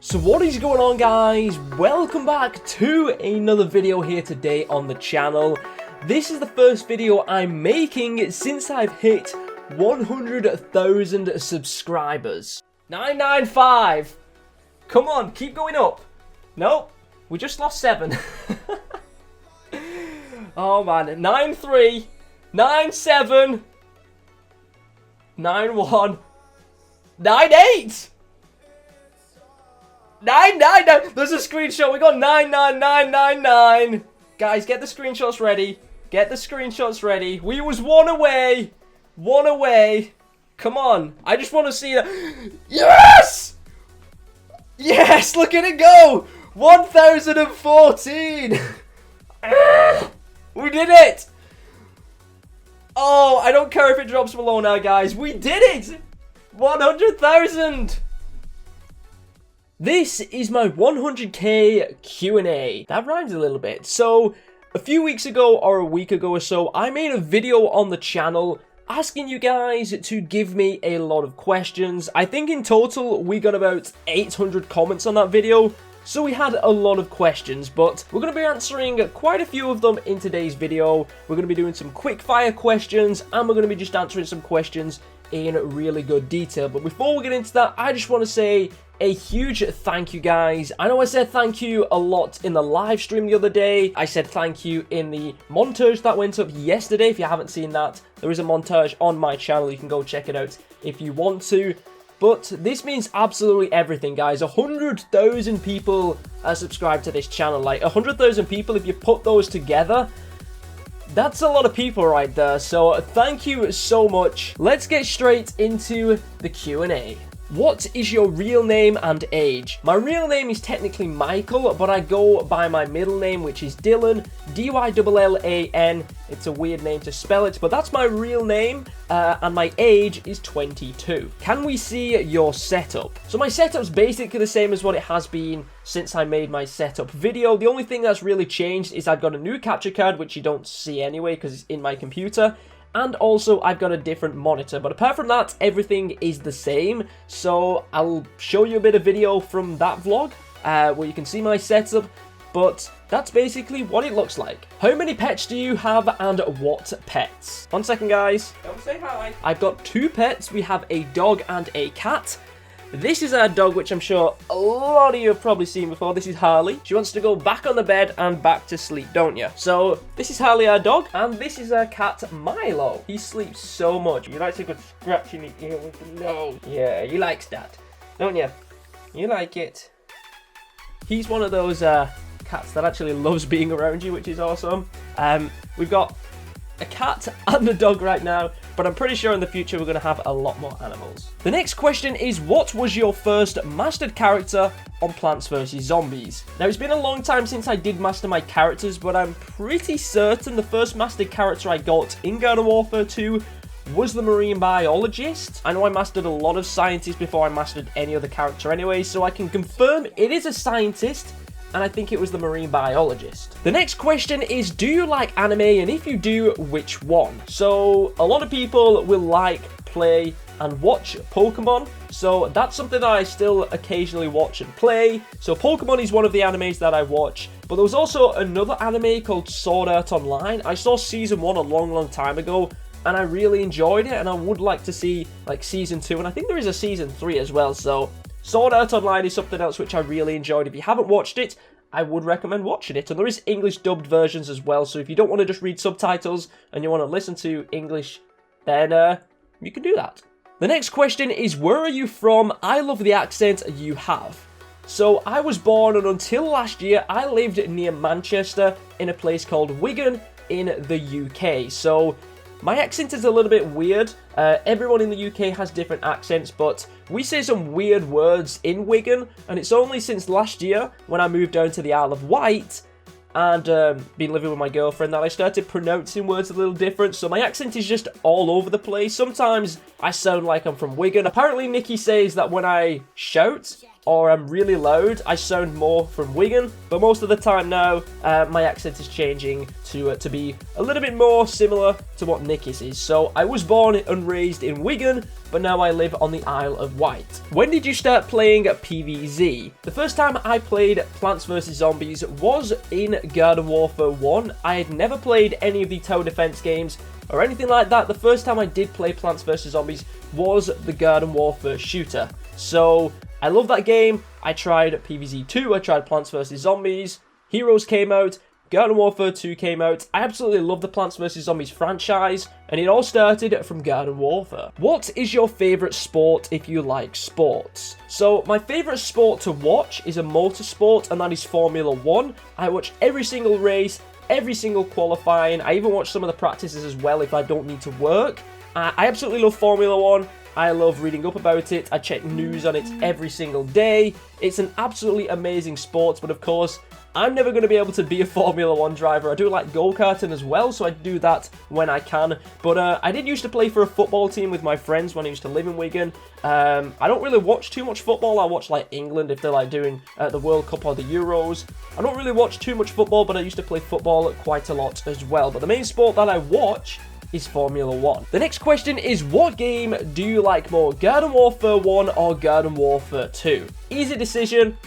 So what is going on, guys? Welcome back to another video here today on the channel. This is the first video I'm making since I've hit 100,000 subscribers. 995. Come on, keep going up. Nope, we just lost 7. Oh man, 93, 97, 91, 98. 999. There's a screenshot. We got 99999. Guys, get the screenshots ready. Get the screenshots ready. We was one away. One away. Come on. I just want to see that. Yes! Yes! Look at it go. 1014. We did it. Oh, I don't care if it drops below now, guys. We did it. 100,000. This is my 100k Q&A. That rhymes a little bit. So, a few weeks ago or a week ago or so, I made a video on the channel asking you guys to give me a lot of questions. I think in total we got about 800 comments on that video. So we had a lot of questions, but we're going to be answering quite a few of them in today's video. We're going to be doing some quick fire questions, and we're going to be just answering some questions in really good detail. But before we get into that, I just want to say a huge thank you, guys. I know I said thank you a lot in the live stream the other day. I said thank you in the montage that went up yesterday. If you haven't seen that, there is a montage on my channel. You can go check it out if you want to. But this means absolutely everything, guys. 100,000 people are subscribed to this channel. Like 100,000 people, if you put those together, that's a lot of people right there. So thank you so much. Let's get straight into the Q&A. What is your real name and age? My real name is technically Michael, but I go by my middle name, which is Dylan, D-Y-L-L-A-N. It's a weird name to spell it, but that's my real name, and my age is 22. Can we see your setup? So my setup's basically the same as what it has been since I made my setup video. The only thing that's really changed is I've got a new capture card, which you don't see anyway because it's in my computer. And also, I've got a different monitor. But apart from that, everything is the same. So, I'll show you a bit of video from that vlog, where you can see my setup. But that's basically what it looks like. How many pets do you have, and what pets? 1 second, guys. Come say hi. I've got 2 pets. We have a dog and a cat. This is our dog, which I'm sure a lot of you have probably seen before. This is Harley. She wants to go back on the bed and back to sleep, don't you? So, this is Harley, our dog, and this is our cat, Milo. He sleeps so much. You like to go scratching the ear with the nose. Yeah, he likes that, don't you? You like it. He's one of those cats that actually loves being around you, which is awesome. We've got a cat and a dog right now, but I'm pretty sure in the future we're going to have a lot more animals. The next question is, what was your first mastered character on Plants vs Zombies? Now, it's been a long time since I did master my characters, but I'm pretty certain the first mastered character I got in Garden Warfare 2 was the marine biologist. I know I mastered a lot of scientists before I mastered any other character anyway, so I can confirm it is a scientist, and I think it was the marine biologist. The next question is, do you like anime, and if you do, which one? So, a lot of people will like, play, and watch Pokemon, so that's something that I still occasionally watch and play. So Pokemon is one of the animes that I watch, but there was also another anime called Sword Art Online. I saw season 1 a long time ago, and I really enjoyed it, and I would like to see like season 2, and I think there is a season 3 as well, so Sword Art Online is something else which I really enjoyed. If you haven't watched it, I would recommend watching it. And there is English dubbed versions as well, so if you don't want to just read subtitles and you want to listen to English, then you can do that. The next question is, where are you from? I love the accent you have. So I was born, and until last year, I lived near Manchester in a place called Wigan in the UK. So my accent is a little bit weird. Everyone in the UK has different accents, but we say some weird words in Wigan, and it's only since last year when I moved down to the Isle of Wight and been living with my girlfriend that I started pronouncing words a little different, so my accent is just all over the place. Sometimes I sound like I'm from Wigan. Apparently Nikki says that when I shout, or I'm really loud, I sound more from Wigan, but most of the time now, my accent is changing to be a little bit more similar to what Nick's is. So I was born and raised in Wigan, but now I live on the Isle of Wight. When did you start playing PvZ? The first time I played Plants vs Zombies was in Garden Warfare 1. I had never played any of the tower defense games or anything like that. The first time I did play Plants vs Zombies was the Garden Warfare shooter. So I love that game. I tried PvZ 2, I tried Plants vs Zombies, Heroes came out, Garden Warfare 2 came out. I absolutely love the Plants vs Zombies franchise, and it all started from Garden Warfare. What is your favourite sport if you like sports? So my favourite sport to watch is a motorsport, and that is Formula 1. I watch every single race, every single qualifying. I even watch some of the practices as well if I don't need to work. I absolutely love Formula 1. I love reading up about it. I check news on it every single day. It's an absolutely amazing sport, but of course, I'm never going to be able to be a Formula 1 driver. I do like go-karting as well, so I do that when I can. But I did used to play for a football team with my friends when I used to live in Wigan. I don't really watch too much football. I watch like England if they're like doing the World Cup or the Euros. I don't really watch too much football, but I used to play football quite a lot as well. But the main sport that I watch is Formula 1. The next question is, what game do you like more, Garden Warfare 1 or Garden Warfare 2? Easy decision,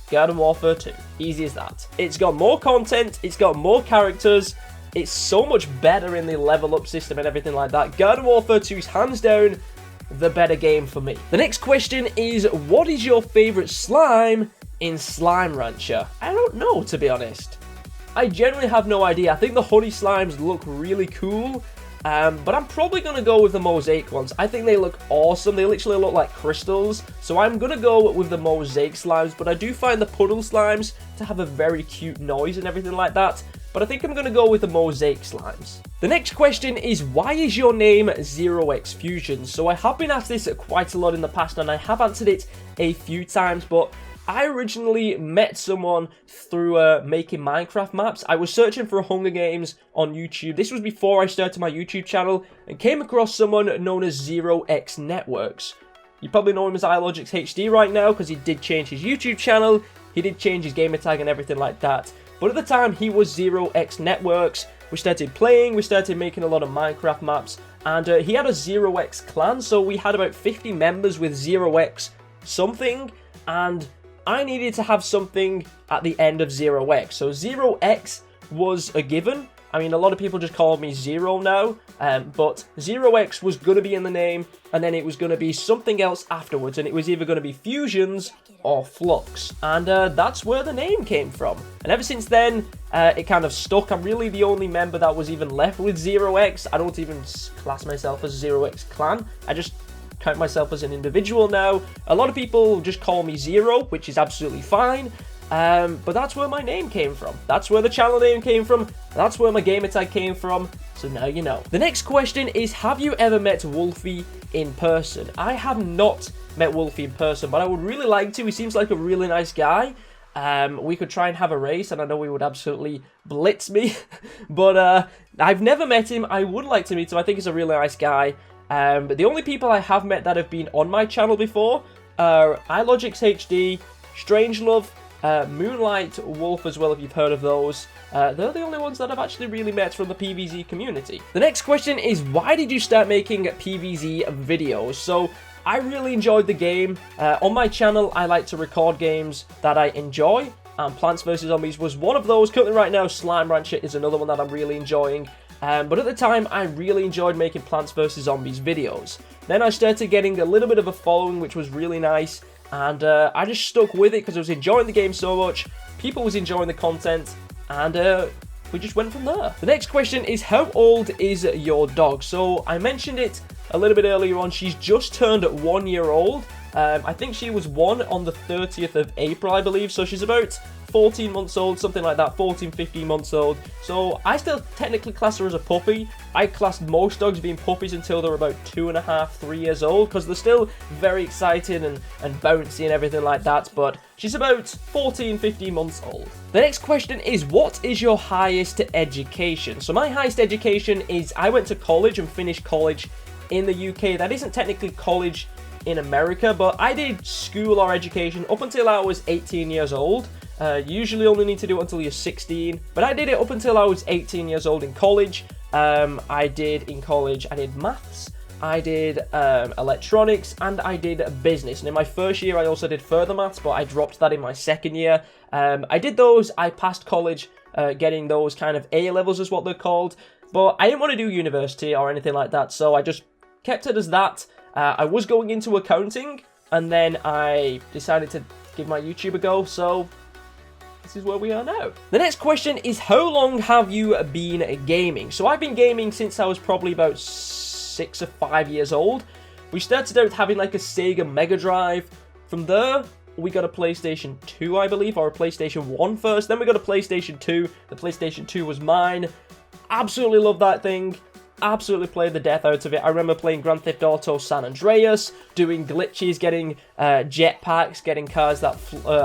Garden Warfare 2. Easy as that. It's got more content, it's got more characters, it's so much better in the level up system and everything like that. Garden Warfare 2 is hands down the better game for me. The next question is, what is your favourite slime in Slime Rancher? I don't know, to be honest. I generally have no idea. I think the honey slimes look really cool. But I'm probably going to go with the mosaic ones. I think they look awesome. They literally look like crystals. So I'm going to go with the mosaic slimes. But I do find the puddle slimes to have a very cute noise and everything like that. But I think I'm going to go with the mosaic slimes. The next question is, why is your name ZEROxFUSIONZ? So I have been asked this quite a lot in the past, and I have answered it a few times, but I originally met someone through making Minecraft maps. I was searching for Hunger Games on YouTube. This was before I started my YouTube channel, and came across someone known as ZEROxNetworks. You probably know him as iLogixHD right now, because he did change his YouTube channel, he did change his gamertag and everything like that. But at the time, he was ZEROxNetworks. We started playing, we started making a lot of Minecraft maps, and he had a ZEROx clan, so we had about 50 members with ZEROx something, and I needed to have something at the end of ZEROx. So ZEROx was a given. I mean, a lot of people just call me Zero now, but ZEROx was going to be in the name, and then it was going to be something else afterwards, and it was either going to be Fusions or Flux, and that's where the name came from. And ever since then, it kind of stuck. I'm really the only member that was even left with ZEROx. I don't even class myself as ZEROx clan. I just count myself as an individual now. A lot of people just call me Zero, which is absolutely fine. But that's where my name came from. That's where the channel name came from. That's where my gamertag came from. So now you know. The next question is, have you ever met Wolfie in person? I have not met Wolfie in person, but I would really like to. He seems like a really nice guy. We could try and have a race, and I know he would absolutely blitz me. But I've never met him. I would like to meet him. I think he's a really nice guy. But the only people I have met that have been on my channel before are iLogixHD, Strangelove, Moonlight, Wolf as well, if you've heard of those. They're the only ones that I've actually really met from the PvZ community. The next question is, why did you start making PvZ videos? So I really enjoyed the game. On my channel, I like to record games that I enjoy, and Plants vs Zombies was one of those. Currently right now, Slime Rancher is another one that I'm really enjoying. But at the time, I really enjoyed making Plants vs Zombies videos. Then I started getting a little bit of a following, which was really nice. And I just stuck with it because I was enjoying the game so much. People was enjoying the content. And we just went from there. The next question is, how old is your dog? So I mentioned it a little bit earlier on. She's just turned 1 year old. I think she was 1 on the 30th of April, I believe. So she's about 14 months old, something like that, 14, 15 months old. So I still technically class her as a puppy. I classed most dogs being puppies until they're about 2.5, 3 years old, because they're still very exciting and bouncy and everything like that. But she's about 14, 15 months old. The next question is, what is your highest education? So my highest education is, I went to college and finished college in the UK. That isn't technically college in America, but I did school or education up until I was 18 years old. Usually only need to do it until you're 16, but I did it up until I was 18 years old in college. I did maths, I did electronics, and I did business. And in my first year, I also did further maths, but I dropped that in my second year. I did those, I passed college, getting those kind of A levels is what they're called, but I didn't want to do university or anything like that, so I just kept it as that. I was going into accounting, and then I decided to give my YouTube a go, so this is where we are now. The next question is, how long have you been gaming? So I've been gaming since I was probably about 6 or 5 years old. We started out having like a Sega Mega Drive. From there, we got a PlayStation 2, I believe, or a PlayStation 1 first. Then we got a PlayStation 2. The PlayStation 2 was mine. Absolutely love that thing. Absolutely played the death out of it. I remember playing Grand Theft Auto San Andreas, doing glitches, getting jetpacks, getting cars that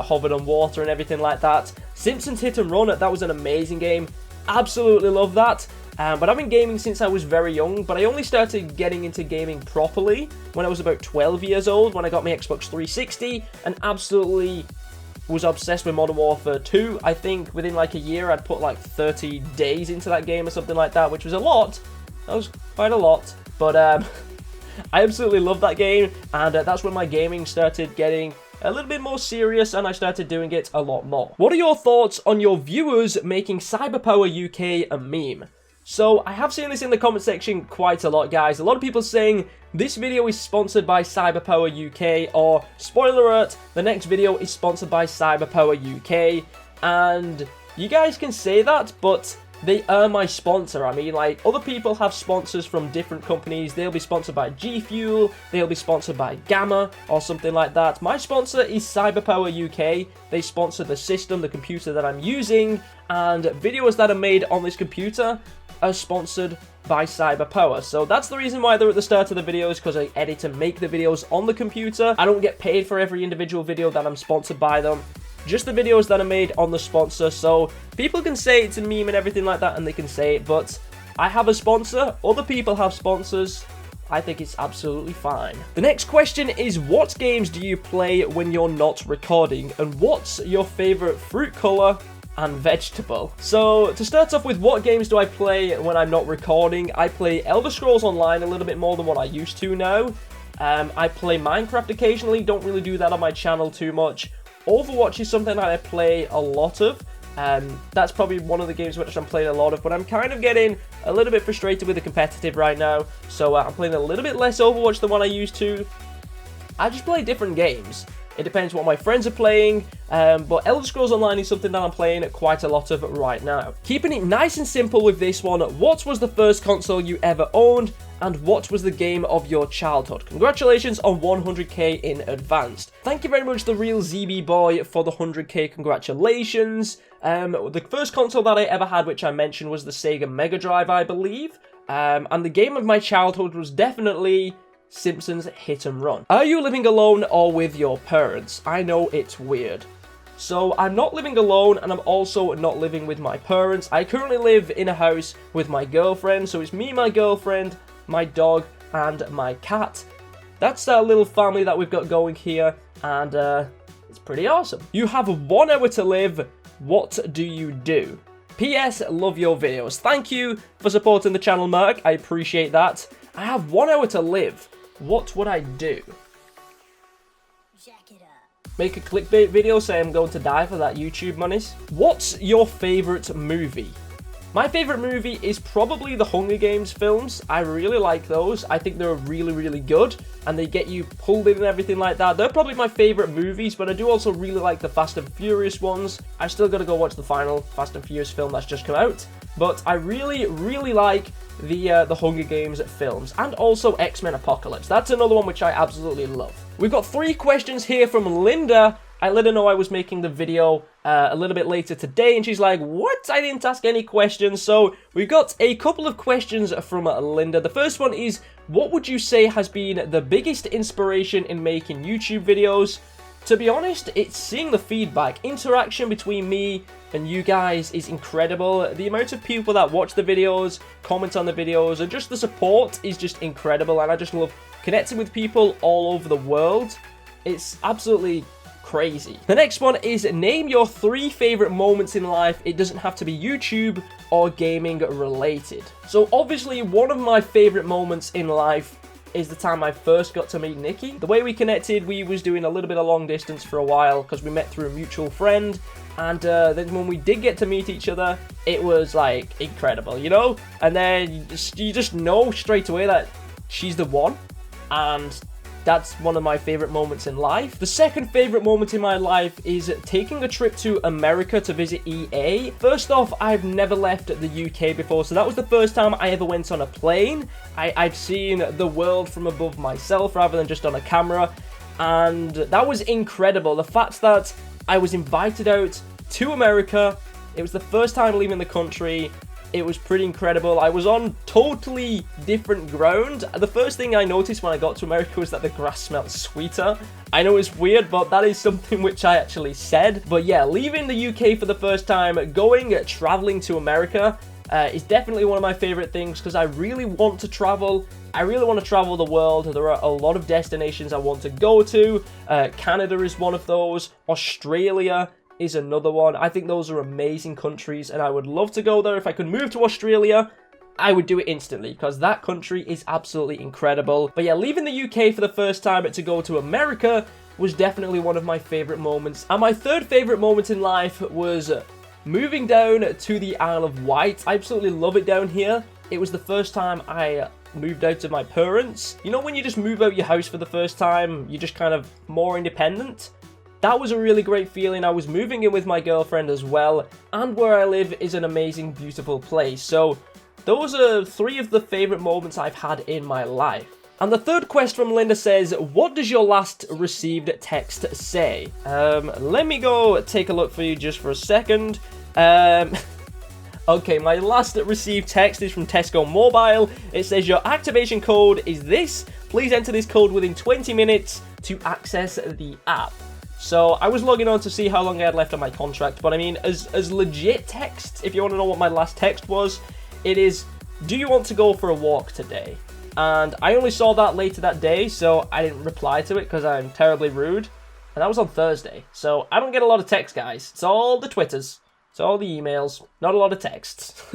hovered on water and everything like that. Simpsons Hit and Run, that was an amazing game. Absolutely love that. But I've been gaming since I was very young, but I only started getting into gaming properly when I was about 12 years old, when I got my Xbox 360, and absolutely was obsessed with Modern Warfare 2. I think within like a year, I'd put like 30 days into that game or something like that, which was a lot. That was quite a lot, but I absolutely love that game, and that's when my gaming started getting a little bit more serious, and I started doing it a lot more. What are your thoughts on your viewers making Cyberpower UK a meme? So, I have seen this in the comment section quite a lot, guys. A lot of people saying, this video is sponsored by Cyberpower UK, or, spoiler alert, the next video is sponsored by Cyberpower UK, and you guys can say that, but they are my sponsor. I mean, like, other people have sponsors from different companies. They'll be sponsored by G Fuel, they'll be sponsored by Gamma, or something like that. My sponsor is Cyberpower UK. They sponsor the system, the computer that I'm using, and videos that are made on this computer are sponsored by Cyberpower. So that's the reason why they're at the start of the videos, because I edit and make the videos on the computer. I don't get paid for every individual video that I'm sponsored by them. Just the videos that are made on the sponsor. So people can say it's a meme and everything like that, and they can say it, but I have a sponsor, other people have sponsors. I think it's absolutely fine. The next question is, what games do you play when you're not recording, and what's your favorite fruit color and vegetable? So to start off with, what games do I play when I'm not recording? I play Elder Scrolls Online a little bit more than what I used to now. I play Minecraft occasionally, don't really do that on my channel too much. Overwatch is something that I play a lot of. That's probably one of the games which I'm playing a lot of, but I'm kind of getting a little bit frustrated with the competitive right now, so I'm playing a little bit less Overwatch than what I used to. I just play different games. It depends what my friends are playing, but Elder Scrolls Online is something that I'm playing quite a lot of right now. Keeping it nice and simple with this one, what was the first console you ever owned, and what was the game of your childhood? Congratulations on 100k in advance. Thank you very much, The Real ZB Boy, for the 100k congratulations. The first console that I ever had, which I mentioned, was the Sega Mega Drive, I believe, and the game of my childhood was definitely Simpsons Hit and Run. Are you living alone or with your parents? I know it's weird. So I'm not living alone, and I'm also not living with my parents. I currently live in a house with my girlfriend, so it's me, my girlfriend, my dog, and my cat. That's our little family that we've got going here, and it's pretty awesome. You have 1 hour to live. What do you do? P.S. Love your videos. Thank you for supporting the channel, Mark. I appreciate that. I have 1 hour to live. What would I do? Jack it up. Make a clickbait video saying I'm going to die for that YouTube monies. What's your favorite movie? My favorite movie is probably the Hunger Games films. I really like those. I think they're really, really good, and they get you pulled in and everything like that. They're probably my favorite movies, but I do also really like the Fast and Furious ones. I still gotta go watch the final Fast and Furious film that's just come out, but I really, really like the Hunger Games films, and also X-Men Apocalypse. That's another one which I absolutely love. We've got 3 questions here from Linda. I let her know I was making the video a little bit later today, and she's like, what? I didn't ask any questions. So we've got a couple of questions from Linda. The first one is, what would you say has been the biggest inspiration in making YouTube videos? To be honest, it's seeing the feedback. Interaction between me and you guys is incredible. The amount of people that watch the videos, comment on the videos, and just the support is just incredible, and I just love connecting with people all over the world. It's absolutely crazy. The next one is name your 3 favorite moments in life. It doesn't have to be YouTube or gaming related. So obviously one of my favorite moments in life is the time I first got to meet Nikki. The way we connected, we was doing a little bit of long distance for a while because we met through a mutual friend. And then when we did get to meet each other, it was like incredible, you know? And then you just know straight away that she's the one. And that's one of my favorite moments in life. The second favorite moment in my life is taking a trip to America to visit EA. First off, I've never left the UK before, so that was the first time I ever went on a plane. I'd seen the world from above myself rather than just on a camera, and that was incredible. The fact that I was invited out to America, it was the first time leaving the country. It was pretty incredible. I was on totally different ground. The first thing I noticed when I got to America was that the grass smelled sweeter. I know it's weird, but that is something which I actually said. But yeah, leaving the UK for the first time, traveling to America is definitely one of my favorite things because I really want to travel. I really want to travel the world. There are a lot of destinations I want to go to. Canada is one of those. Australia is another one. I think those are amazing countries and I would love to go there. If I could move to Australia, I would do it instantly because that country is absolutely incredible. But yeah, leaving the UK for the first time to go to America was definitely one of my favorite moments. And my third favorite moment in life was moving down to the Isle of Wight. I absolutely love it down here. It was the first time I moved out of my parents. You know, when you just move out your house for the first time, you're just kind of more independent. That was a really great feeling. I was moving in with my girlfriend as well, and where I live is an amazing, beautiful place. So those are 3 of the favorite moments I've had in my life. And the third question from Linda says, what does your last received text say? Let me go take a look for you just for a second. Okay, my last received text is from Tesco Mobile. It says, your activation code is this. Please enter this code within 20 minutes to access the app. So I was logging on to see how long I had left on my contract, but I mean, as legit text, if you want to know what my last text was, it is, do you want to go for a walk today? And I only saw that later that day, so I didn't reply to it because I'm terribly rude. And that was on Thursday, so I don't get a lot of text, guys. It's all the Twitters, it's all the emails, not a lot of texts.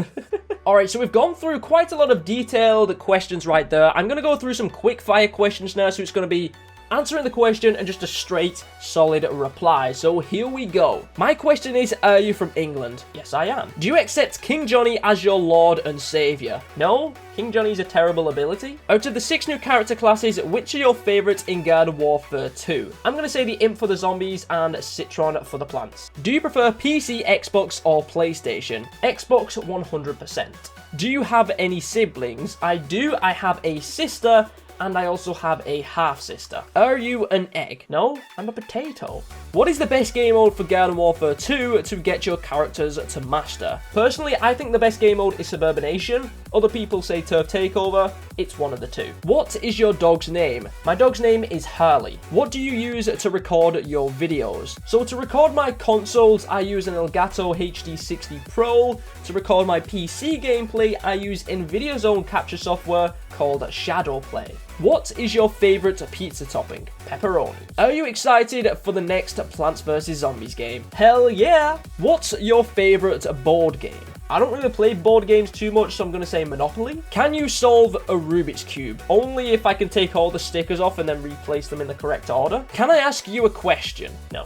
Alright, so we've gone through quite a lot of detailed questions right there. I'm going to go through some quick fire questions now, so it's going to be answering the question and just a straight, solid reply. So here we go. My question is, are you from England? Yes, I am. Do you accept King Johnny as your Lord and Saviour? No, King Johnny's a terrible ability. Out of the 6 new character classes, which are your favourites in Garden Warfare 2? I'm going to say the Imp for the zombies and Citron for the plants. Do you prefer PC, Xbox or PlayStation? Xbox 100%. Do you have any siblings? I do. I have a sister, and I also have a half-sister. Are you an egg? No, I'm a potato. What is the best game mode for Garden Warfare 2 to get your characters to master? Personally, I think the best game mode is Suburbanation. Other people say Turf Takeover. It's one of the 2. What is your dog's name? My dog's name is Harley. What do you use to record your videos? So to record my consoles, I use an Elgato HD60 Pro. To record my PC gameplay, I use NVIDIA's own capture software called Shadowplay. What is your favourite pizza topping? Pepperoni. Are you excited for the next Plants vs Zombies game? Hell yeah! What's your favourite board game? I don't really play board games too much, so I'm going to say Monopoly. Can you solve a Rubik's Cube? Only if I can take all the stickers off and then replace them in the correct order. Can I ask you a question? No.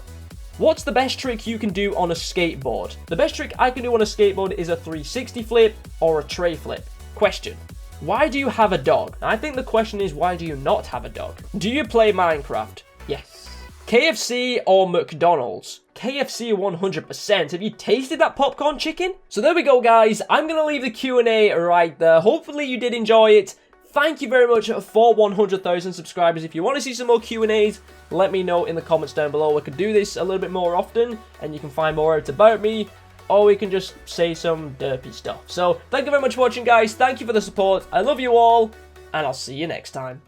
What's the best trick you can do on a skateboard? The best trick I can do on a skateboard is a 360 flip or a tray flip. Question. Why do you have a dog? I think the question is, why do you not have a dog? Do you play Minecraft? Yes. KFC or McDonald's? KFC 100%. Have you tasted that popcorn chicken? So there we go, guys. I'm going to leave the Q&A right there. Hopefully you did enjoy it. Thank you very much for 100,000 subscribers. If you want to see some more Q&As, let me know in the comments down below. I could do this a little bit more often, and you can find more out about me, or we can just say some derpy stuff. So, thank you very much for watching, guys. Thank you for the support. I love you all, and I'll see you next time.